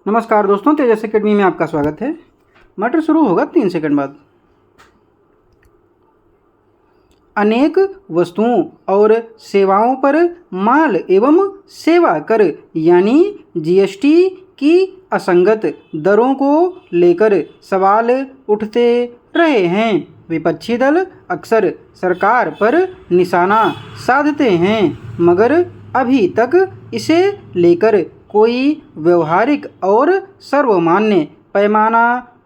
नमस्कार दोस्तों, तेजस एकेडमी में आपका स्वागत है। मैटर शुरू होगा 3 सेकंड बाद। अनेक वस्तुओं और सेवाओं पर माल एवं सेवा कर यानी जीएसटी की असंगत दरों को लेकर सवाल उठते रहे हैं। विपक्षी दल अक्सर सरकार पर निशाना साधते हैं, मगर अभी तक इसे लेकर कोई व्यवहारिक और सर्वमान्य पैमाना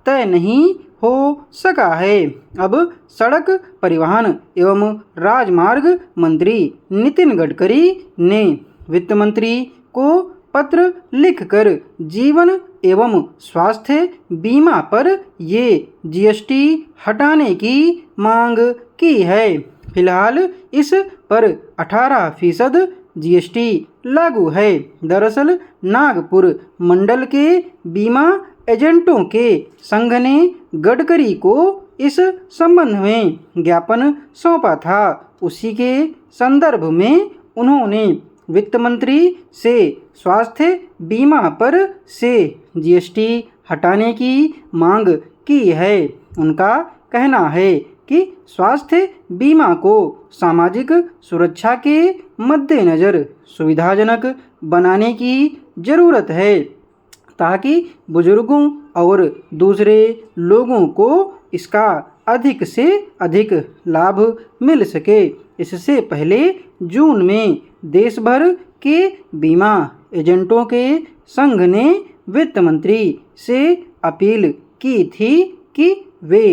तय नहीं हो सका है। अब सड़क परिवहन एवं राजमार्ग मंत्री नितिन गडकरी ने वित्त मंत्री को पत्र लिखकर जीवन एवं स्वास्थ्य बीमा पर ये जीएसटी हटाने की मांग की है। फिलहाल इस पर 18% जीएसटी लागू है। दरअसल नागपुर मंडल के बीमा एजेंटों के संघ ने गडकरी को इस संबंध में ज्ञापन सौंपा था। उसी के संदर्भ में उन्होंने वित्त मंत्री से स्वास्थ्य बीमा पर से जीएसटी हटाने की मांग की है। उनका कहना है कि स्वास्थ्य बीमा को सामाजिक सुरक्षा के मद्देनज़र सुविधाजनक बनाने की ज़रूरत है, ताकि बुजुर्गों और दूसरे लोगों को इसका अधिक से अधिक लाभ मिल सके। इससे पहले जून में देश भर के बीमा एजेंटों के संघ ने वित्त मंत्री से अपील की थी कि वे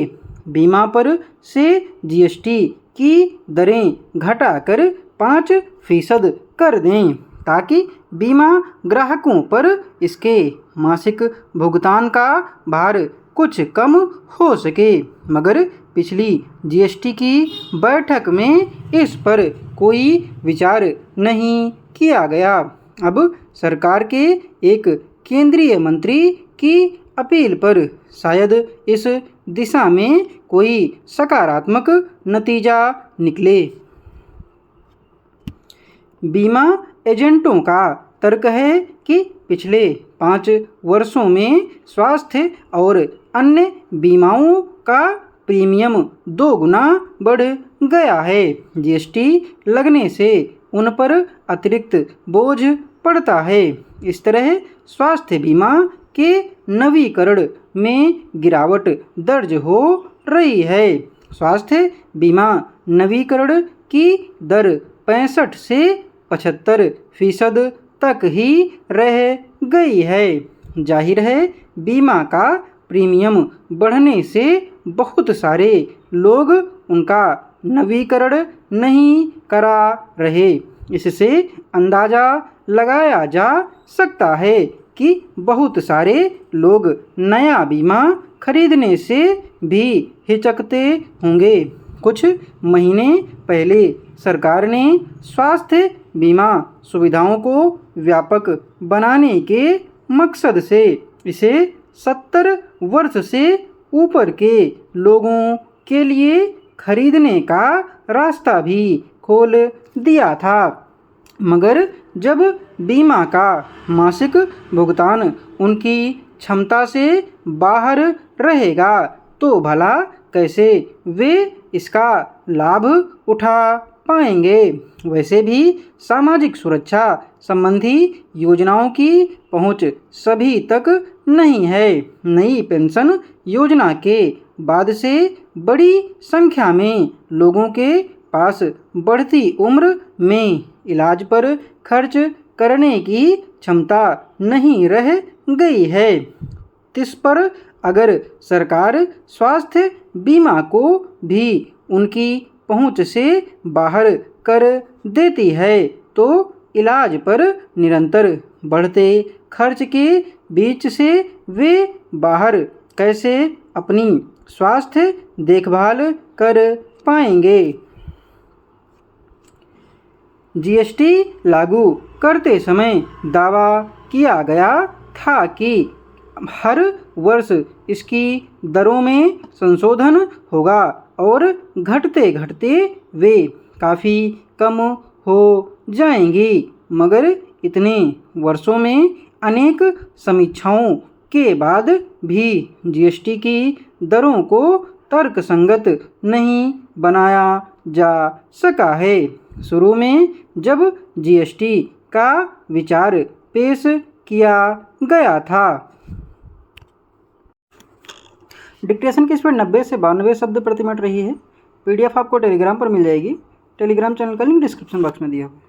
बीमा पर से जीएसटी की दरें घटाकर 5% कर दें, ताकि बीमा ग्राहकों पर इसके मासिक भुगतान का भार कुछ कम हो सके। मगर पिछली जीएसटी की बैठक में इस पर कोई विचार नहीं किया गया। अब सरकार के एक केंद्रीय मंत्री की अपील पर शायद इस दिशा में कोई सकारात्मक नतीजा निकले। बीमा एजेंटों का तर्क है कि पिछले 5 वर्षों में स्वास्थ्य और अन्य बीमाओं का प्रीमियम 2 गुना बढ़ गया है। जीएसटी लगने से उन पर अतिरिक्त बोझ पड़ता है। इस तरह स्वास्थ्य बीमा के नवीकरण में गिरावट दर्ज हो रही है। स्वास्थ्य बीमा नवीकरण की दर 65 से 75% तक ही रह गई है। जाहिर है, बीमा का प्रीमियम बढ़ने से बहुत सारे लोग उनका नवीकरण नहीं करा रहे। इससे अंदाज़ा लगाया जा सकता है कि बहुत सारे लोग नया बीमा खरीदने से भी हिचकते होंगे। कुछ महीने पहले सरकार ने स्वास्थ्य बीमा सुविधाओं को व्यापक बनाने के मकसद से इसे 70 वर्ष से ऊपर के लोगों के लिए खरीदने का रास्ता भी खोल दिया था। मगर जब बीमा का मासिक भुगतान उनकी क्षमता से बाहर रहेगा तो भला कैसे वे इसका लाभ उठा पाएंगे। वैसे भी सामाजिक सुरक्षा संबंधी योजनाओं की पहुंच सभी तक नहीं है। नई पेंशन योजना के बाद से बड़ी संख्या में लोगों के पास बढ़ती उम्र में इलाज पर खर्च करने की क्षमता नहीं रह गई है। इस पर अगर सरकार स्वास्थ्य बीमा को भी उनकी पहुंच से बाहर कर देती है तो इलाज पर निरंतर बढ़ते खर्च के बीच से वे बाहर कैसे अपनी स्वास्थ्य देखभाल कर पाएंगे। जीएसटी लागू करते समय दावा किया गया था कि हर वर्ष इसकी दरों में संशोधन होगा और घटते घटते वे काफ़ी कम हो जाएंगी। मगर इतने वर्षों में अनेक समीक्षाओं के बाद भी जीएसटी की दरों को तर्कसंगत नहीं बनाया जा सका है। शुरू में जब जीएसटी का विचार पेश किया गया था, डिक्टेशन की स्पीड 90 से 92 शब्द प्रति मिनट रही है। पीडीएफ आपको टेलीग्राम पर मिल जाएगी। टेलीग्राम चैनल का लिंक डिस्क्रिप्शन बॉक्स में दिया हुआ है।